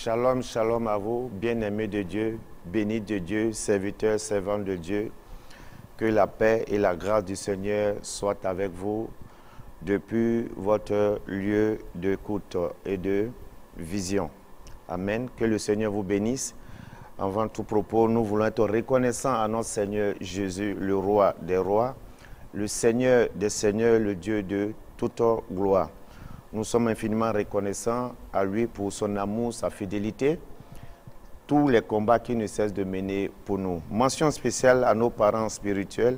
Shalom, shalom à vous, bien-aimés de Dieu, bénis de Dieu, serviteurs, servants de Dieu. Que la paix et la grâce du Seigneur soient avec vous depuis votre lieu d'écoute et de vision. Amen. Que le Seigneur vous bénisse. Avant tout propos, nous voulons être reconnaissants à notre Seigneur Jésus, le roi des rois, le Seigneur des seigneurs, le Dieu de toute gloire. Nous sommes infiniment reconnaissants à lui pour son amour, sa fidélité, tous les combats qu'il ne cesse de mener pour nous. Mention spéciale à nos parents spirituels,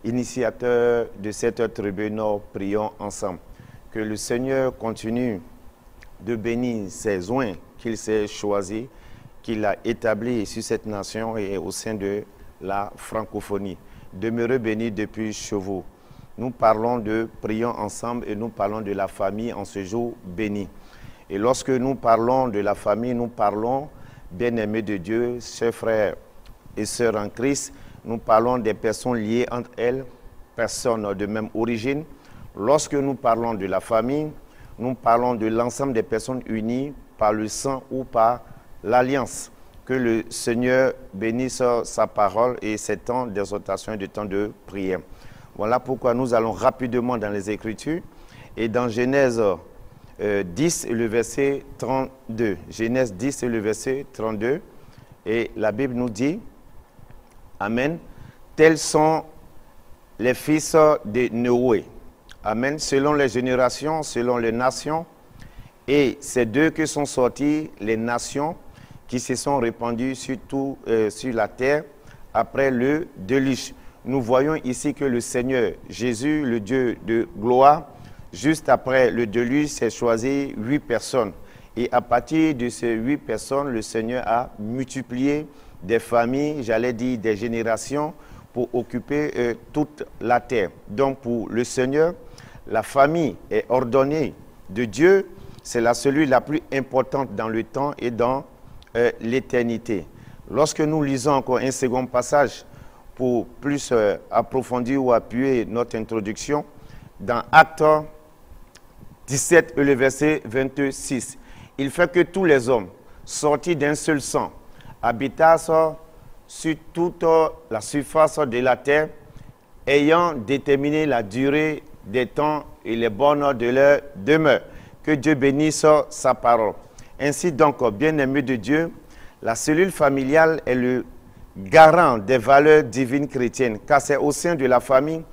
initiateurs de cette tribune, prions ensemble. Que le Seigneur continue de bénir ses oins qu'il s'est choisis, qu'il a établis sur cette nation et au sein de la francophonie. Demeurez bénis depuis chez vous. Nous parlons de prions ensemble et nous parlons de la famille en ce jour béni. Et lorsque nous parlons de la famille, nous parlons, bien-aimés de Dieu, chers frères et sœurs en Christ, nous parlons des personnes liées entre elles, personnes de même origine. Lorsque nous parlons de la famille, nous parlons de l'ensemble des personnes unies par le sang ou par l'alliance. Que le Seigneur bénisse sa parole et ses temps d'exhortation et de temps de prière. Voilà pourquoi nous allons rapidement dans les Écritures et dans Genèse 10 et le verset 32. Genèse 10 et le verset 32. Et la Bible nous dit, Amen, tels sont les fils de Noé. Amen, selon les générations, selon les nations. Et c'est d'eux que sont sorties les nations qui se sont répandues sur la terre après le déluge. Nous voyons ici que le Seigneur, Jésus, le Dieu de gloire, juste après le déluge, s'est choisi 8 personnes. Et à partir de ces 8 personnes, le Seigneur a multiplié des familles, j'allais dire des générations, pour occuper toute la terre. Donc pour le Seigneur, la famille est ordonnée de Dieu. C'est la cellule la plus importante dans le temps et dans l'éternité. Lorsque nous lisons encore un second passage, pour plus approfondir ou appuyer notre introduction, dans Actes 17 et le verset 26, il fait que tous les hommes sortis d'un seul sang habitassent sur toute la surface de la terre, ayant déterminé la durée des temps et les bornes de leur demeure. Que Dieu bénisse sa parole. Ainsi donc, bien-aimés de Dieu, la cellule familiale est le garant des valeurs divines chrétiennes, car c'est au sein de la famille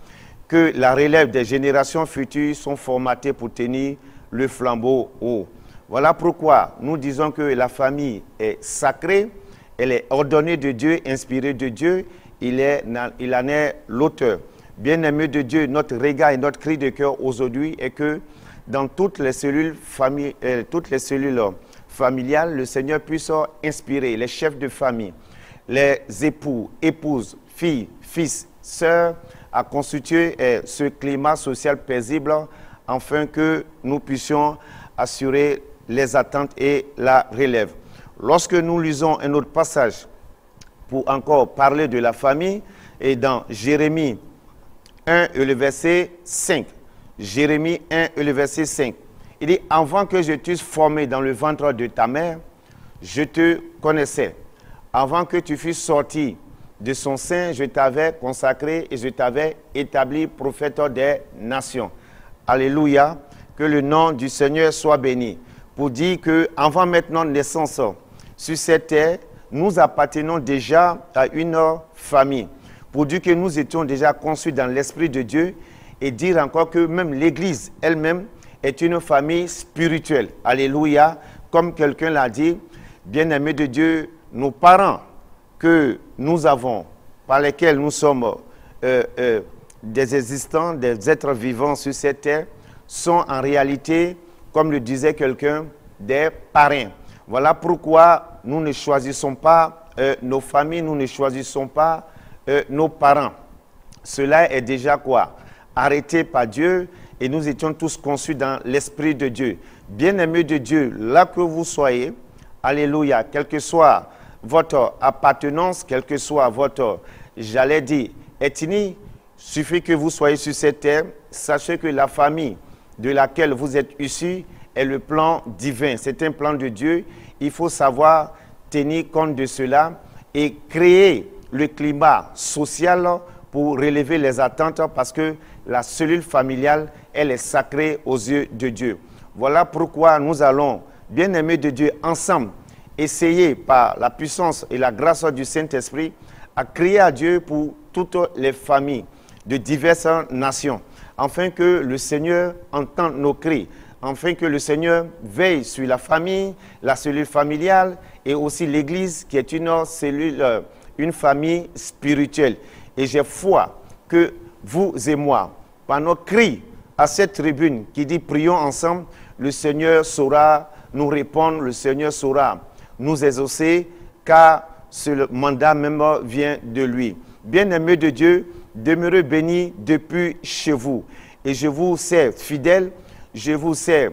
que la relève des générations futures sont formatées pour tenir le flambeau haut. Voilà pourquoi nous disons que la famille est sacrée, elle est ordonnée de Dieu, inspirée de Dieu, il en est l'auteur. Bien-aimé de Dieu, notre regard et notre cri de cœur aujourd'hui est que dans toutes les cellules familiales, le Seigneur puisse inspirer les chefs de famille, les époux, épouses, filles, fils, sœurs, à constituer ce climat social paisible afin que nous puissions assurer les attentes et la relève. Lorsque nous lisons un autre passage pour encore parler de la famille, et dans Jérémie 1 et le verset 5, Jérémie 1 et le verset 5, il dit « Avant que je t'eusse formé dans le ventre de ta mère, je te connaissais. Avant que tu fusses sorti de son sein, je t'avais consacré et je t'avais établi prophète des nations. » Alléluia, que le nom du Seigneur soit béni. Pour dire qu'avant maintenant naissance sur cette terre, nous appartenons déjà à une famille. Pour dire que nous étions déjà conçus dans l'Esprit de Dieu et dire encore que même l'Église elle-même est une famille spirituelle. Alléluia, comme quelqu'un l'a dit, bien-aimé de Dieu, nos parents que nous avons, par lesquels nous sommes des existants, des êtres vivants sur cette terre, sont en réalité, comme le disait quelqu'un, des parrains. Voilà pourquoi nous ne choisissons pas nos familles, nous ne choisissons pas nos parents. Cela est déjà quoi? Arrêté par Dieu et nous étions tous conçus dans l'Esprit de Dieu. Bien-aimés de Dieu, là que vous soyez, alléluia, quelle que soit votre appartenance, quelle que soit votre, j'allais dire, ethnie, suffit que vous soyez sur cette terre, sachez que la famille de laquelle vous êtes issus est le plan divin. C'est un plan de Dieu. Il faut savoir tenir compte de cela et créer le climat social pour relever les attentes parce que la cellule familiale, elle est sacrée aux yeux de Dieu. Voilà pourquoi nous allons, bien-aimés de Dieu, ensemble, essayer par la puissance et la grâce du Saint-Esprit à crier à Dieu pour toutes les familles de diverses nations, afin que le Seigneur entende nos cris, afin que le Seigneur veille sur la famille, la cellule familiale et aussi l'Église qui est une cellule, une famille spirituelle. Et j'ai foi que vous et moi, par nos cris à cette tribune qui dit prions ensemble, le Seigneur saura nous répondre, le Seigneur saura nous exaucer, car ce mandat même vient de lui. Bien-aimés de Dieu, demeurez bénis depuis chez vous. Et je vous sais fidèles, je vous sais,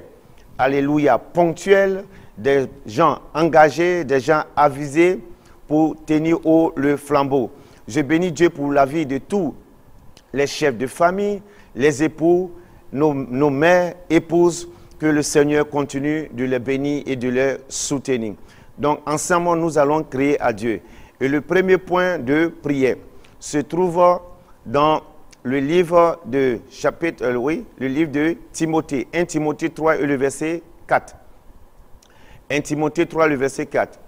alléluia, ponctuels, des gens engagés, des gens avisés pour tenir haut le flambeau. Je bénis Dieu pour la vie de tous les chefs de famille, les époux, nos mères, épouses, que le Seigneur continue de les bénir et de les soutenir. Donc, ensemble, nous allons crier à Dieu. Et le premier point de prière se trouve dans le livre de le livre de Timothée, 1 Timothée 3 et le verset 4. 1 Timothée 3, le verset 4.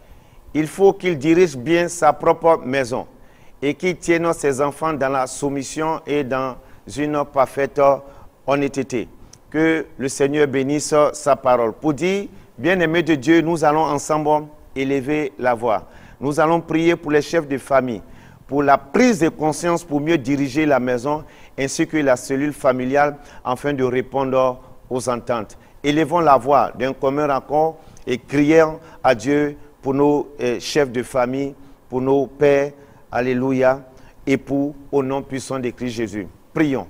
Il faut qu'il dirige bien sa propre maison et qu'il tienne ses enfants dans la soumission et dans une parfaite honnêteté. Que le Seigneur bénisse sa parole. Pour dire, bien-aimés de Dieu, nous allons ensemble élever la voix. Nous allons prier pour les chefs de famille, pour la prise de conscience pour mieux diriger la maison ainsi que la cellule familiale afin de répondre aux ententes. Élevons la voix d'un commun accord et crions à Dieu pour nos chefs de famille, pour nos pères, alléluia, époux, au nom puissant de Christ Jésus. Prions.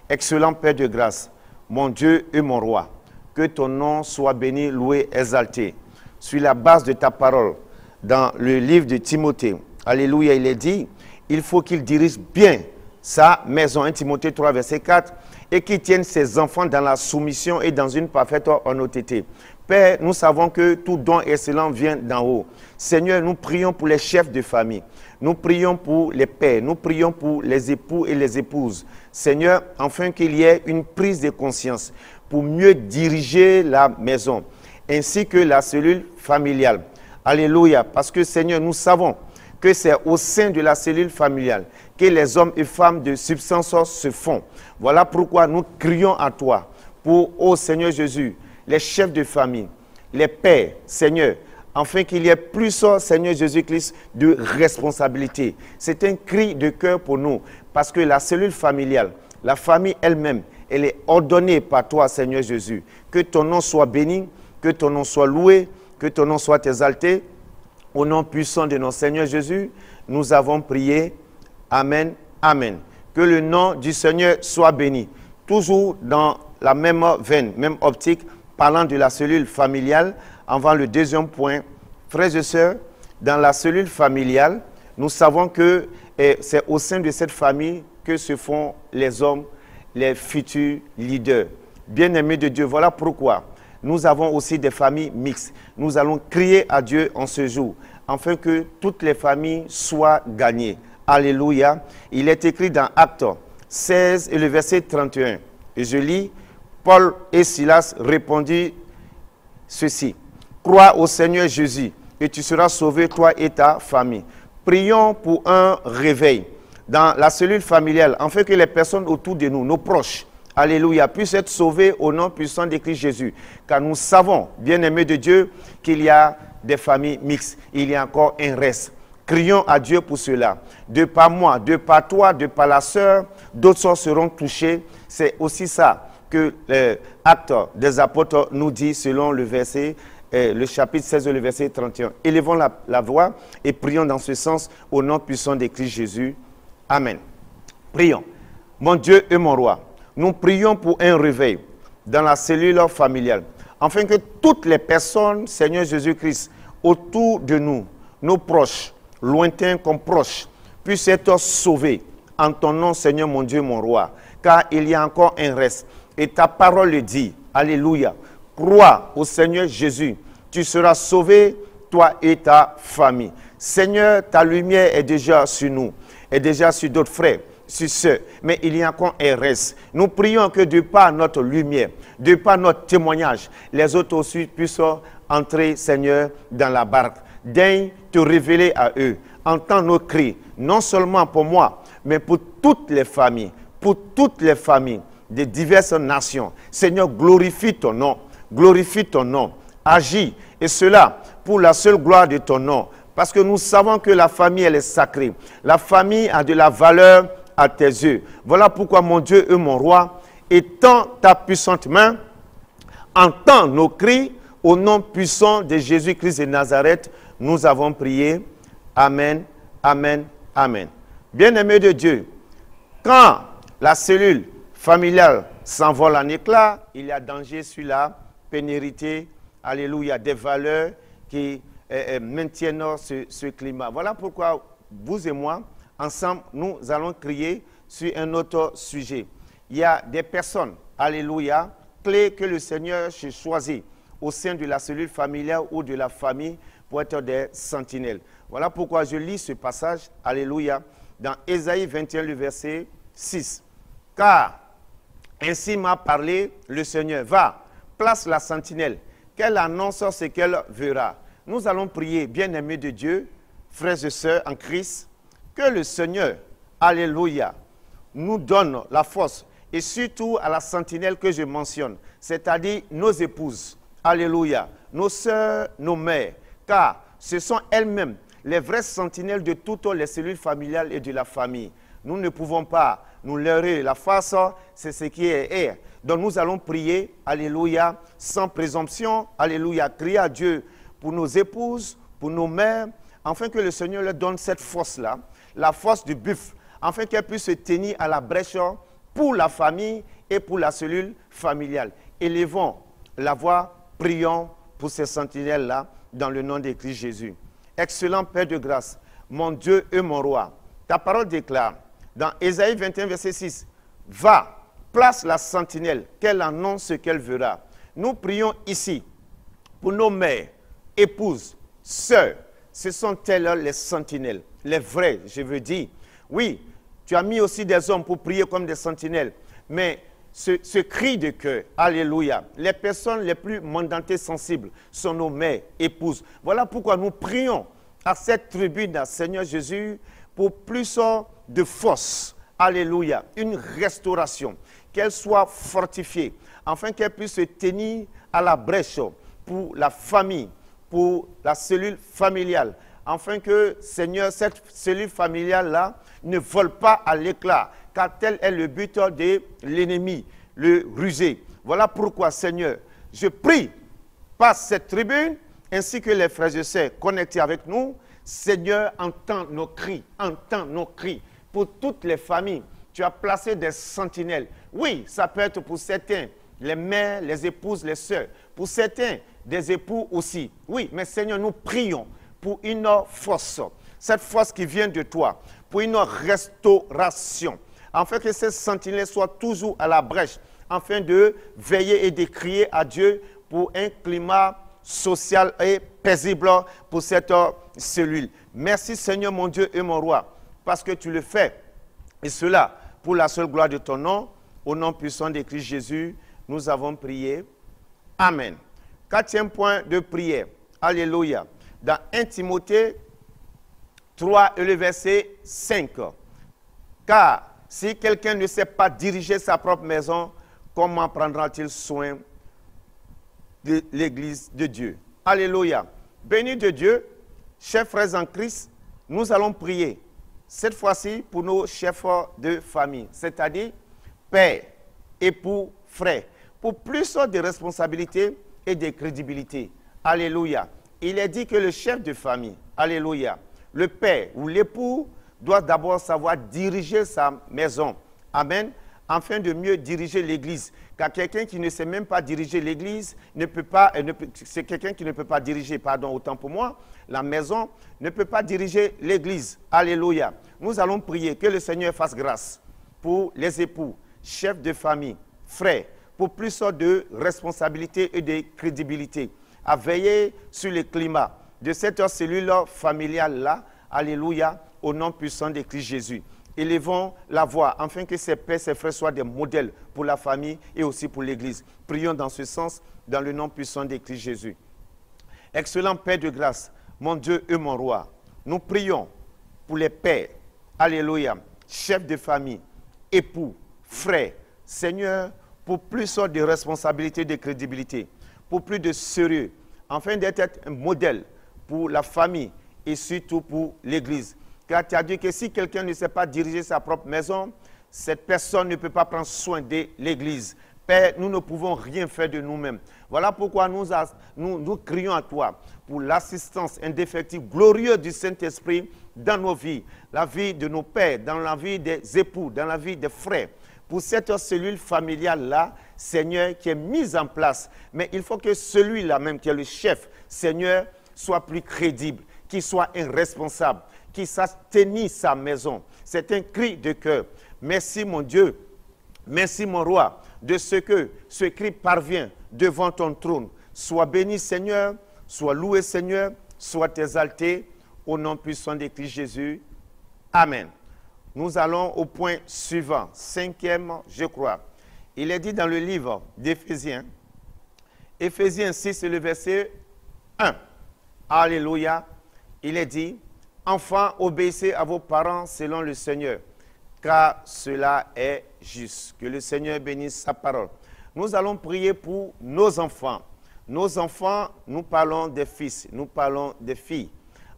Excellent Père de grâce, mon Dieu et mon roi, que ton nom soit béni, loué, exalté. Sur la base de ta parole, dans le livre de Timothée, alléluia, il est dit, il faut qu'il dirige bien sa maison, 1 Timothée 3, verset 4, et qu'il tienne ses enfants dans la soumission et dans une parfaite honnêteté. Père, nous savons que tout don excellent vient d'en haut. Seigneur, nous prions pour les chefs de famille. Nous prions pour les pères. Nous prions pour les époux et les épouses. Seigneur, afin qu'il y ait une prise de conscience pour mieux diriger la maison, ainsi que la cellule familiale. Alléluia. Parce que, Seigneur, nous savons que c'est au sein de la cellule familiale que les hommes et femmes de substance se font. Voilà pourquoi nous crions à toi pour, ô Seigneur Jésus, les chefs de famille, les pères, Seigneur, afin qu'il y ait plus, Seigneur Jésus-Christ, de responsabilité. C'est un cri de cœur pour nous, parce que la cellule familiale, la famille elle-même, elle est ordonnée par toi, Seigneur Jésus. Que ton nom soit béni, que ton nom soit loué, que ton nom soit exalté. Au nom puissant de notre Seigneur Jésus, nous avons prié. Amen, amen. Que le nom du Seigneur soit béni. Toujours dans la même veine, même optique, parlant de la cellule familiale, avant le deuxième point, frères et sœurs, dans la cellule familiale, nous savons que c'est au sein de cette famille que se font les hommes, les futurs leaders. Bien-aimés de Dieu, voilà pourquoi nous avons aussi des familles mixtes. Nous allons crier à Dieu en ce jour, afin que toutes les familles soient gagnées. Alléluia. Il est écrit dans Actes 16 et le verset 31. Et je lis, Paul et Silas répondit ceci. Crois au Seigneur Jésus et tu seras sauvé, toi et ta famille. Prions pour un réveil dans la cellule familiale, afin que les personnes autour de nous, nos proches, alléluia, puissent être sauvées au nom puissant de Christ Jésus. Car nous savons, bien-aimés de Dieu, qu'il y a des familles mixtes. Il y a encore un reste. Crions à Dieu pour cela. De par moi, de par toi, de par la sœur, d'autres seront touchés. C'est aussi ça que l'Acte des apôtres nous dit selon le verset, le chapitre 16, le verset 31. Élevons la voix et prions dans ce sens au nom puissant de Christ Jésus. Amen. Prions. Mon Dieu et mon roi, nous prions pour un réveil dans la cellule familiale, afin que toutes les personnes, Seigneur Jésus-Christ, autour de nous, nos proches, lointains comme proches, puissent être sauvés en ton nom, Seigneur mon Dieu, mon roi, car il y a encore un reste. Et ta parole le dit, alléluia, crois au Seigneur Jésus, tu seras sauvé, toi et ta famille. Seigneur, ta lumière est déjà sur nous, est déjà sur d'autres frères, sur ceux, mais il y a encore un reste. Nous prions que de par notre lumière, de par notre témoignage, les autres aussi puissent entrer, Seigneur, dans la barque. Daigne te révéler à eux. Entends nos cris, non seulement pour moi, mais pour toutes les familles de diverses nations. Seigneur, glorifie ton nom, agis, et cela pour la seule gloire de ton nom, parce que nous savons que la famille, elle est sacrée. La famille a de la valeur à tes yeux. Voilà pourquoi, mon Dieu et mon roi, étends ta puissante main, entends nos cris, au nom puissant de Jésus-Christ de Nazareth, nous avons prié. Amen, amen, amen. Bien-aimés de Dieu, quand la cellule familiale s'envole en éclats, il y a danger sur la pénérité, alléluia, des valeurs qui maintiennent ce climat. Voilà pourquoi vous et moi, ensemble, nous allons crier sur un autre sujet. Il y a des personnes, alléluia, clés que le Seigneur choisit au sein de la cellule familiale ou de la famille pour être des sentinelles. Voilà pourquoi je lis ce passage, alléluia, dans Ésaïe 21, le verset 6. Car ainsi m'a parlé le Seigneur. Va, place la sentinelle, qu'elle annonce ce qu'elle verra. Nous allons prier, bien-aimés de Dieu, frères et sœurs en Christ, que le Seigneur, alléluia, nous donne la force, et surtout à la sentinelle que je mentionne, c'est-à-dire nos épouses, alléluia, nos sœurs, nos mères, car ce sont elles-mêmes les vraies sentinelles de toutes les cellules familiales et de la famille. Nous ne pouvons pas nous leurrer la face, c'est ce qui est. Donc nous allons prier, alléluia, sans présomption, alléluia, crier à Dieu pour nos épouses, pour nos mères, afin que le Seigneur leur donne cette force-là, la force du buffle, afin qu'elles puissent se tenir à la brèche pour la famille et pour la cellule familiale. Élevons la voix, prions pour ces sentinelles-là, dans le nom de Christ Jésus. Excellent Père de grâce, mon Dieu et mon roi, ta parole déclare, dans Ésaïe 21, verset 6, « Va, place la sentinelle, qu'elle annonce ce qu'elle verra. » Nous prions ici pour nos mères, épouses, sœurs. Ce sont elles les sentinelles, les vrais, je veux dire. Oui, tu as mis aussi des hommes pour prier comme des sentinelles, mais ce cri de cœur, alléluia, les personnes les plus mandantées sensibles sont nos mères, épouses. Voilà pourquoi nous prions à cette tribune, Seigneur Jésus, pour plus de force, alléluia, une restauration, qu'elle soit fortifiée, afin qu'elle puisse se tenir à la brèche pour la famille, pour la cellule familiale, afin que, Seigneur, cette cellule familiale-là ne vole pas à l'éclat, car tel est le but de l'ennemi, le rusé. Voilà pourquoi, Seigneur, je prie par cette tribune, ainsi que les frères et sœurs connectés avec nous. Seigneur, entends nos cris pour toutes les familles. Tu as placé des sentinelles. Oui, ça peut être pour certains, les mères, les épouses, les sœurs. Pour certains, des époux aussi. Oui, mais Seigneur, nous prions pour une force, cette force qui vient de toi, pour une restauration, afin que ces sentinelles soient toujours à la brèche, afin de veiller et de crier à Dieu pour un climat social et paisible pour cette cellule. Merci Seigneur mon Dieu et mon roi, parce que tu le fais. Et cela, pour la seule gloire de ton nom, au nom puissant de Christ Jésus, nous avons prié. Amen. Quatrième point de prière. Alléluia. Dans 1 Timothée 3 et le verset 5. Car si quelqu'un ne sait pas diriger sa propre maison, comment prendra-t-il soin de l'église de Dieu? Alléluia. Béni de Dieu, chers frères en Christ, nous allons prier. Cette fois-ci pour nos chefs de famille, c'est-à-dire père, époux, frère, pour plus de responsabilité et de crédibilité. Alléluia. Il est dit que le chef de famille, alléluia, le père ou l'époux doit d'abord savoir diriger sa maison. Amen. Afin de mieux diriger l'église. Car quelqu'un qui ne sait même pas diriger l'église, c'est quelqu'un qui ne peut pas diriger, pardon, autant pour moi, la maison, ne peut pas diriger l'église. Alléluia. Nous allons prier que le Seigneur fasse grâce pour les époux, chefs de famille, frères, pour plus de responsabilité et de crédibilité, à veiller sur le climat de cette cellule familiale-là, alléluia, au nom puissant de Christ Jésus. Élevons la voix, afin que ces pères, ces frères soient des modèles pour la famille et aussi pour l'Église. Prions dans ce sens, dans le nom puissant de Christ Jésus. Excellent Père de grâce, mon Dieu et mon roi, nous prions pour les pères, alléluia, chefs de famille, époux, frères, Seigneur, pour plus de responsabilité, de crédibilité, pour plus de sérieux, afin d'être un modèle pour la famille et surtout pour l'Église. Car tu as dit que si quelqu'un ne sait pas diriger sa propre maison, cette personne ne peut pas prendre soin de l'Église. Père, nous ne pouvons rien faire de nous-mêmes. Voilà pourquoi nous crions à toi pour l'assistance indéfectible, glorieuse du Saint-Esprit dans nos vies, la vie de nos pères, dans la vie des époux, dans la vie des frères. Pour cette cellule familiale-là, Seigneur, qui est mise en place. Mais il faut que celui-là même, qui est le chef, Seigneur, soit plus crédible, qu'il soit un responsable, qu'il sache tenir sa maison. C'est un cri de cœur. Merci mon Dieu, merci mon roi, de ce que ce cri parvient devant ton trône. Sois béni Seigneur, sois loué Seigneur, sois exalté au nom puissant de Christ Jésus. Amen. Nous allons au point suivant, 5e, je crois. Il est dit dans le livre d'Éphésiens, Éphésiens 6, le verset 1. Alléluia. Il est dit, enfants, obéissez à vos parents selon le Seigneur, car cela est juste. Que le Seigneur bénisse sa parole. Nous allons prier pour nos enfants. Nos enfants, nous parlons des fils, nous parlons des filles,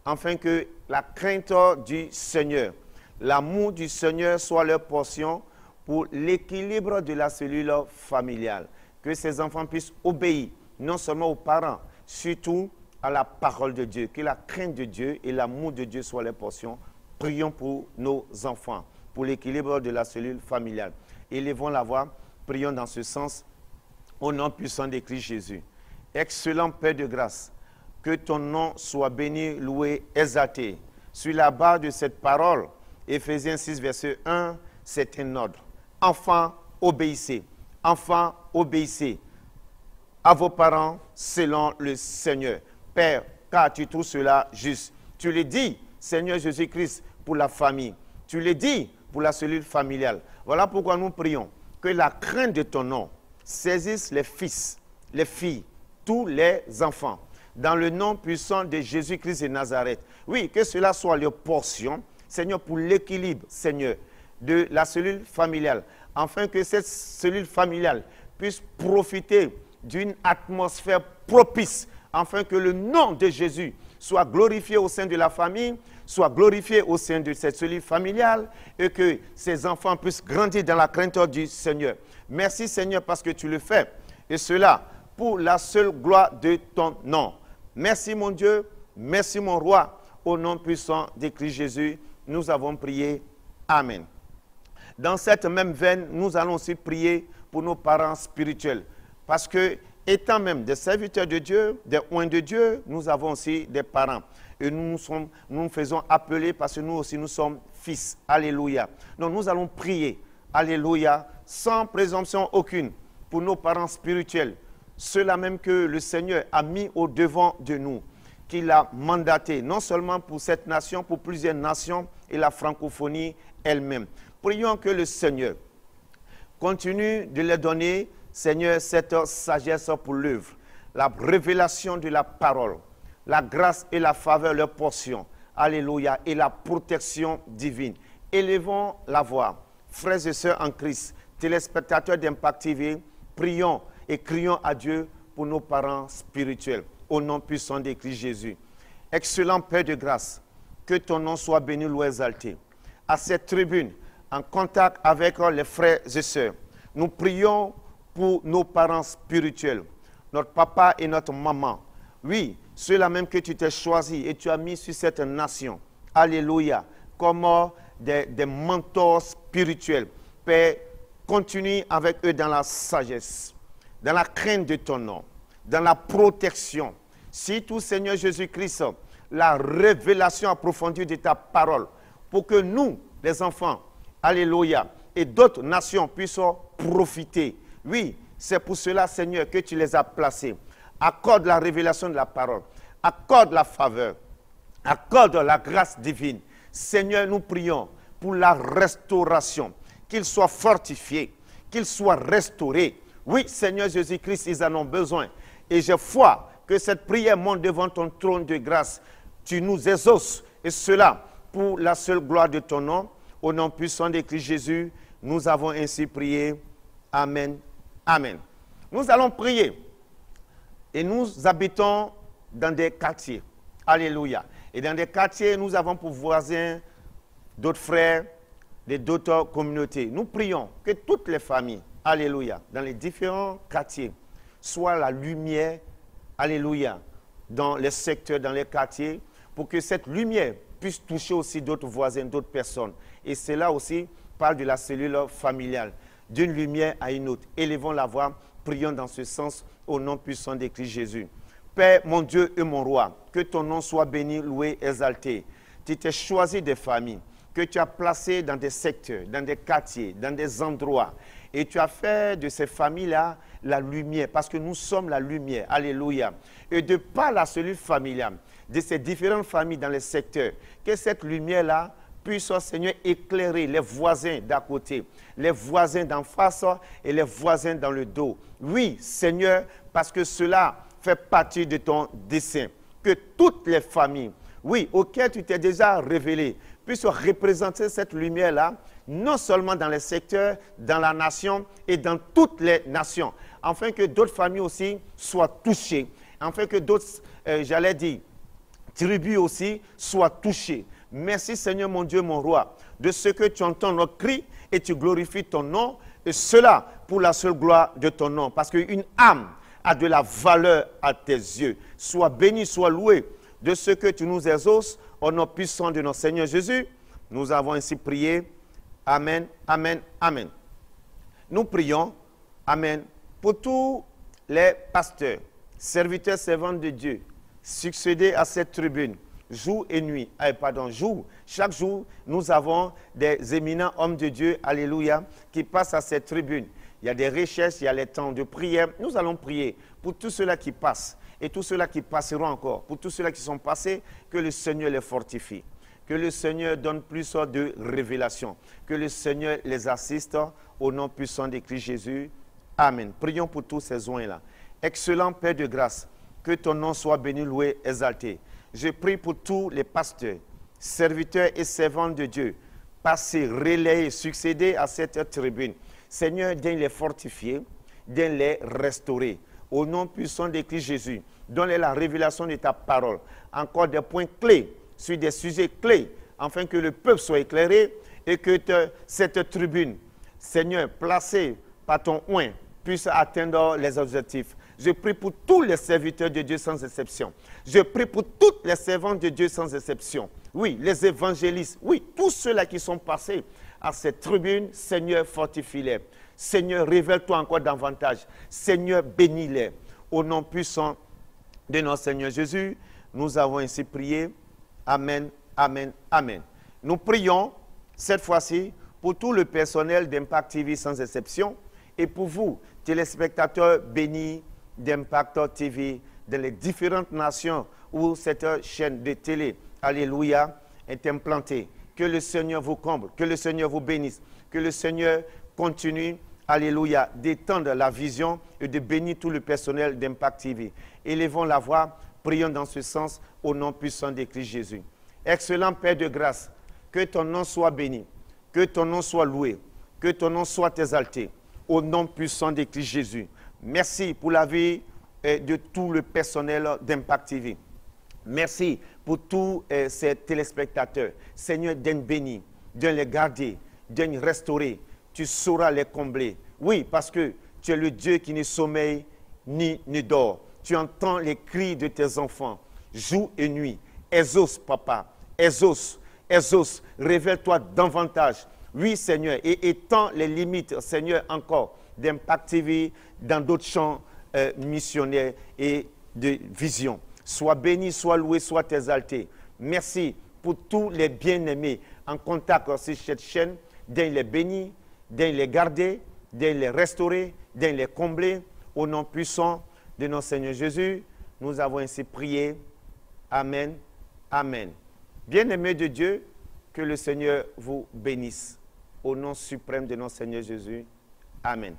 afin que la crainte du Seigneur, l'amour du Seigneur soit leur portion pour l'équilibre de la cellule familiale. Que ces enfants puissent obéir, non seulement aux parents, surtout à la parole de Dieu. Que la crainte de Dieu et l'amour de Dieu soient leur portion. Prions pour nos enfants, pour l'équilibre de la cellule familiale. Élevons la voix, prions dans ce sens, au nom puissant de Christ Jésus. Excellent Père de grâce, que ton nom soit béni, loué, exalté. Sur la base de cette parole, Éphésiens 6, verset 1, c'est un ordre. Enfants, obéissez. Enfants, obéissez à vos parents selon le Seigneur. Père, car tu trouves cela juste. Tu le dis, Seigneur Jésus-Christ, pour la famille. Tu le dis pour la cellule familiale. Voilà pourquoi nous prions que la crainte de ton nom saisisse les fils, les filles, tous les enfants, dans le nom puissant de Jésus-Christ de Nazareth. Oui, que cela soit leur portion, Seigneur, pour l'équilibre, Seigneur, de la cellule familiale, afin que cette cellule familiale puisse profiter d'une atmosphère propice, afin que le nom de Jésus soit glorifié au sein de la famille, soit glorifié au sein de cette cellule familiale, et que ces enfants puissent grandir dans la crainte du Seigneur. Merci Seigneur parce que tu le fais, et cela pour la seule gloire de ton nom. Merci mon Dieu, merci mon roi, au nom puissant de Christ Jésus, nous avons prié. Amen. Dans cette même veine, nous allons aussi prier pour nos parents spirituels. Parce que, étant même des serviteurs de Dieu, des oints de Dieu, nous avons aussi des parents. Et nous nous faisons appeler parce que nous aussi, nous sommes fils. Alléluia. Donc, nous allons prier. Alléluia. Sans présomption aucune pour nos parents spirituels. Ceux-là même que le Seigneur a mis au devant de nous. Qu'il a mandaté, non seulement pour cette nation, pour plusieurs nations et la francophonie elle-même. Prions que le Seigneur continue de leur donner, Seigneur, cette sagesse pour l'œuvre, la révélation de la parole, la grâce et la faveur, leur portion. Alléluia. Et la protection divine. Élevons la voix. Frères et sœurs en Christ, téléspectateurs d'Impact TV, prions et crions à Dieu pour nos parents spirituels. Au nom puissant de Christ Jésus. Excellent Père de grâce, que ton nom soit béni ou exalté. À cette tribune, en contact avec les frères et sœurs, nous prions pour nos parents spirituels, notre papa et notre maman. Oui, ceux-là même que tu t'es choisi et tu as mis sur cette nation. Alléluia. Comme des mentors spirituels. Père, continue avec eux dans la sagesse, dans la crainte de ton nom, dans la protection. Si tout Seigneur Jésus-Christ, la révélation approfondie de ta parole, pour que nous, les enfants, alléluia, et d'autres nations puissent profiter. Oui, C'est pour cela, Seigneur, que tu les as placés. Accorde la révélation de la parole. Accorde la faveur. Accorde la grâce divine. Seigneur, nous prions pour la restauration. Qu'ils soient fortifiés, qu'ils soient restaurés. Oui, Seigneur Jésus-Christ, ils en ont besoin. Et j'ai foi que cette prière monte devant ton trône de grâce. Tu nous exauces. Et cela pour la seule gloire de ton nom. Au nom puissant de Christ Jésus, nous avons ainsi prié. Amen. Amen. Nous allons prier. Et nous habitons dans des quartiers. Alléluia. Et dans des quartiers, nous avons pour voisins d'autres frères, d'autres communautés. Nous prions que toutes les familles, alléluia, dans les différents quartiers, soient la lumière, alléluia, dans les secteurs, dans les quartiers, pour que cette lumière puisse toucher aussi d'autres voisins, d'autres personnes. Et cela aussi parle de la cellule familiale, d'une lumière à une autre. Élevons la voix, prions dans ce sens au nom puissant de Christ Jésus. Père, mon Dieu et mon roi, que ton nom soit béni, loué, exalté. Tu t'es choisi des familles que tu as placées dans des secteurs, dans des quartiers, dans des endroits. Et tu as fait de ces familles-là la lumière, parce que nous sommes la lumière. Alléluia. Et de par la cellule familiale, de ces différentes familles dans les secteurs, que cette lumière-là puisse, Seigneur, éclairer les voisins d'à côté, les voisins d'en face et les voisins dans le dos. Oui, Seigneur, parce que cela fait partie de ton dessein. Que toutes les familles, oui, auxquelles tu t'es déjà révélé, puissent représenter cette lumière-là, non seulement dans les secteurs, dans la nation et dans toutes les nations, afin que d'autres familles aussi soient touchées, afin que d'autres, j'allais dire, tribus aussi soient touchées. Merci Seigneur mon Dieu, mon roi, de ce que tu entends notre cri et tu glorifies ton nom, et cela pour la seule gloire de ton nom, parce qu'une âme a de la valeur à tes yeux. Sois béni, sois loué de ce que tu nous exauces au nom puissant de notre Seigneur Jésus. Nous avons ainsi prié. Amen, amen, amen. Nous prions, amen, pour tous les pasteurs, serviteurs, servantes de Dieu, succéder à cette tribune, jour et nuit. Chaque jour, nous avons des éminents hommes de Dieu, alléluia, qui passent à cette tribune. Il y a des recherches, il y a les temps de prière. Nous allons prier pour tous ceux-là qui passent et tous ceux-là qui passeront encore. Pour tous ceux-là qui sont passés, que le Seigneur les fortifie. Que le Seigneur donne plus de révélation. Que le Seigneur les assiste au nom puissant de Christ Jésus. Amen. Prions pour tous ces soins-là. Excellent Père de grâce, que ton nom soit béni, loué, exalté. Je prie pour tous les pasteurs, serviteurs et servantes de Dieu, passer, relayer, succéder à cette tribune. Seigneur, viens les fortifier, viens les restaurer. Au nom puissant de Christ Jésus, donne-les la révélation de ta parole. Encore des points clés sur des sujets clés, afin que le peuple soit éclairé et que cette tribune, Seigneur, placée par ton oint, puisse atteindre les objectifs. Je prie pour tous les serviteurs de Dieu sans exception. Je prie pour toutes les servantes de Dieu sans exception. Oui, les évangélistes, oui, tous ceux-là qui sont passés à cette tribune, Seigneur, fortifie-les. Seigneur, révèle-toi encore davantage. Seigneur, bénis-les. Au nom puissant de notre Seigneur Jésus, nous avons ainsi prié. Amen, amen, amen. Nous prions cette fois-ci pour tout le personnel d'Impact TV sans exception et pour vous, téléspectateurs bénis d'Impact TV dans les différentes nations où cette chaîne de télé, alléluia, est implantée. Que le Seigneur vous comble, que le Seigneur vous bénisse, que le Seigneur continue, alléluia, d'étendre la vision et de bénir tout le personnel d'Impact TV. Élevons la voix, prions dans ce sens au nom puissant de Christ Jésus. Excellent Père de grâce, que ton nom soit béni, que ton nom soit loué, que ton nom soit exalté, au nom puissant de Christ Jésus. Merci pour la vie de tout le personnel d'Impact TV. Merci pour tous ces téléspectateurs. Seigneur, donne béni, donne les garder, donne restaurer. Tu sauras les combler. Oui, parce que tu es le Dieu qui ne sommeille ni ne dort. Tu entends les cris de tes enfants, jour et nuit. Exauce, papa, exauce, exauce. Révèle-toi davantage. Oui, Seigneur, et étends les limites, Seigneur, encore d'Impact TV dans d'autres champs missionnaires et de vision. Sois béni, sois loué, sois exalté. Merci pour tous les bien-aimés en contact sur cette chaîne, d'en les bénir, d'en les garder, d'en les restaurer, de les combler. Au nom puissant de notre Seigneur Jésus, nous avons ainsi prié. Amen. Amen. Bien-aimés de Dieu, que le Seigneur vous bénisse. Au nom suprême de notre Seigneur Jésus. Amen.